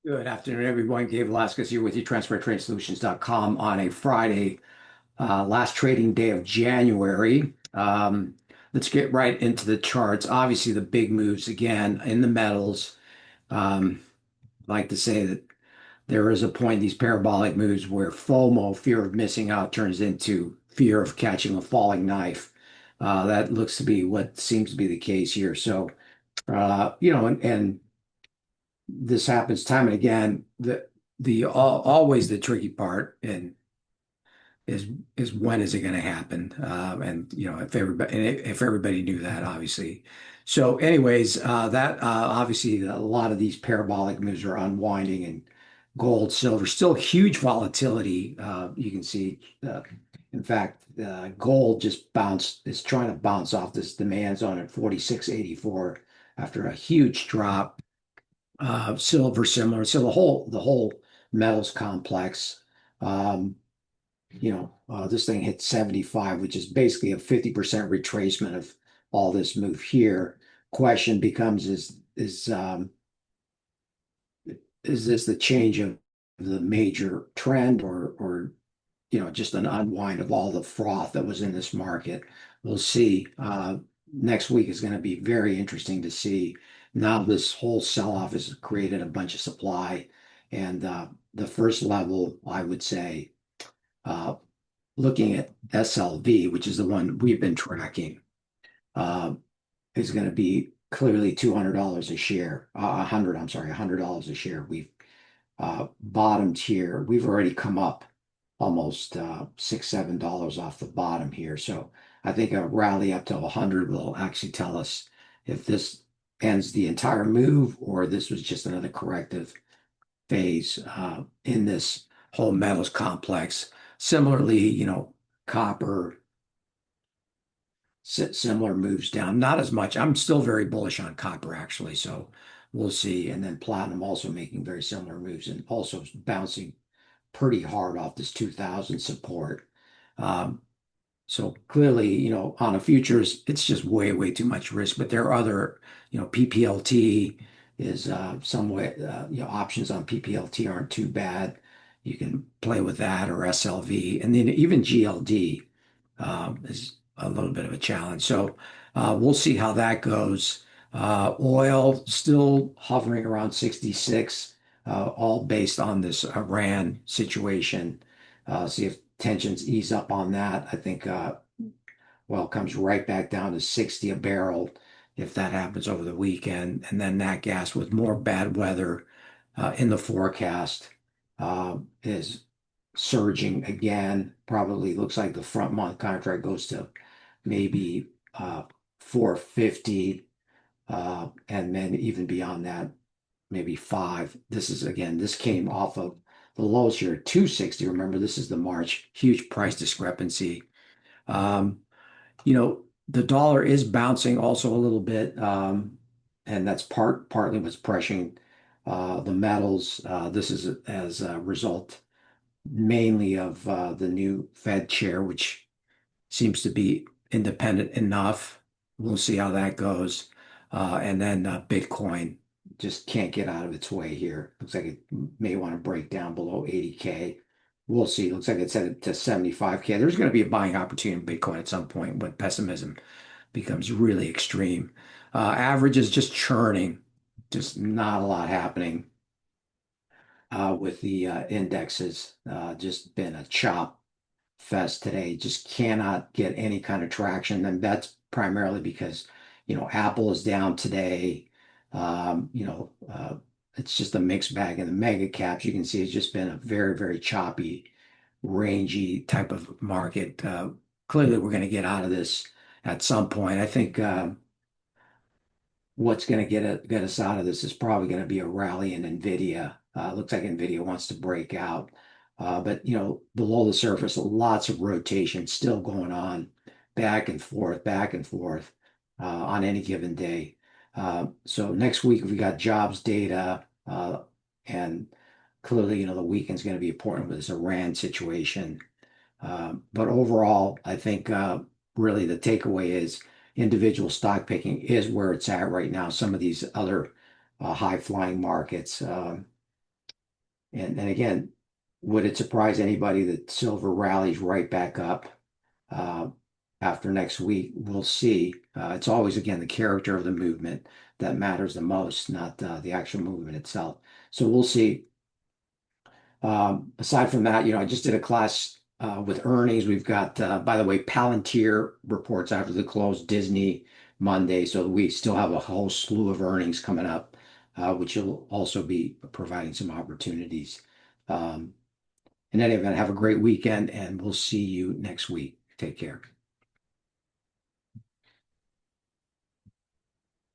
Good afternoon, everyone. Gabe Velazquez here with you, transfertradeSolutions.com on a Friday, last trading day of January. Let's get right into the charts. Obviously, the big moves again in the metals. I like to say that there is a point, these parabolic moves, where FOMO, fear of missing out, turns into fear of catching a falling knife. That looks to be what seems to be the case here. So, and this happens time and again. The always the tricky part and is when is it going to happen? And if everybody knew that, obviously. So, anyways, that obviously a lot of these parabolic moves are unwinding, and gold, silver, still huge volatility. You can see, in fact, gold just bounced. Is trying to bounce off this demand zone at 46.84 after a huge drop. Silver similar. So the whole metals complex. Um, this thing hit 75, which is basically a 50% retracement of all this move here. Question becomes is this the change of the major trend, or just an unwind of all the froth that was in this market? We'll see. Next week is going to be very interesting to see. Now this whole sell-off has created a bunch of supply, and the first level, I would say, uh, looking at SLV, which is the one we've been tracking, uh, is going to be clearly $200 a share. 100, I'm sorry, $100 a share. We've bottomed here. We've already come up almost $6, $7 off the bottom here. So I think a rally up to 100 will actually tell us if this ends the entire move or this was just another corrective phase in this whole metals complex. Similarly, copper, similar moves down, not as much. I'm still very bullish on copper, actually. So we'll see. And then platinum also making very similar moves and also bouncing pretty hard off this 2000 support. Um, so clearly, on a futures, it's just way, way too much risk. But there are other, PPLT is some way, options on PPLT aren't too bad. You can play with that, or SLV. And then even GLD is a little bit of a challenge. So we'll see how that goes. Oil still hovering around 66, all based on this Iran situation. See if tensions ease up on that. I think oil comes right back down to 60 a barrel if that happens over the weekend. And then nat gas, with more bad weather in the forecast, is surging again. Probably looks like the front month contract goes to maybe 450, and then even beyond that, maybe five. This came off of the lows here at 260. Remember, this is the March, huge price discrepancy. Um, the dollar is bouncing also a little bit, and that's partly what's pressuring the metals. This is as a result mainly of the new Fed chair, which seems to be independent enough. We'll see how that goes. And then Bitcoin just can't get out of its way here. Looks like it may want to break down below 80K. We'll see. Looks like it's headed to 75K. There's going to be a buying opportunity in Bitcoin at some point when pessimism becomes really extreme. Average is just churning, just not a lot happening with the indexes. Just been a chop fest today. Just cannot get any kind of traction. And that's primarily because, Apple is down today. It's just a mixed bag. And the mega caps, you can see it's just been a very, very choppy, rangy type of market. Clearly, we're going to get out of this at some point. I think what's going to get us out of this is probably going to be a rally in Nvidia. Looks like Nvidia wants to break out, but below the surface, lots of rotation still going on, back and forth on any given day. So next week we got jobs data, and clearly, the weekend's going to be important with this Iran situation. But overall, I think really the takeaway is individual stock picking is where it's at right now. Some of these other high flying markets, And again, would it surprise anybody that silver rallies right back up uh, after next week? We'll see. It's always, again, the character of the movement that matters the most, not the actual movement itself. So we'll see. Aside from that, I just did a class with earnings. We've got, by the way, Palantir reports after the close, Disney Monday. So we still have a whole slew of earnings coming up, which will also be providing some opportunities. Um, in any event, have a great weekend, and we'll see you next week. Take care.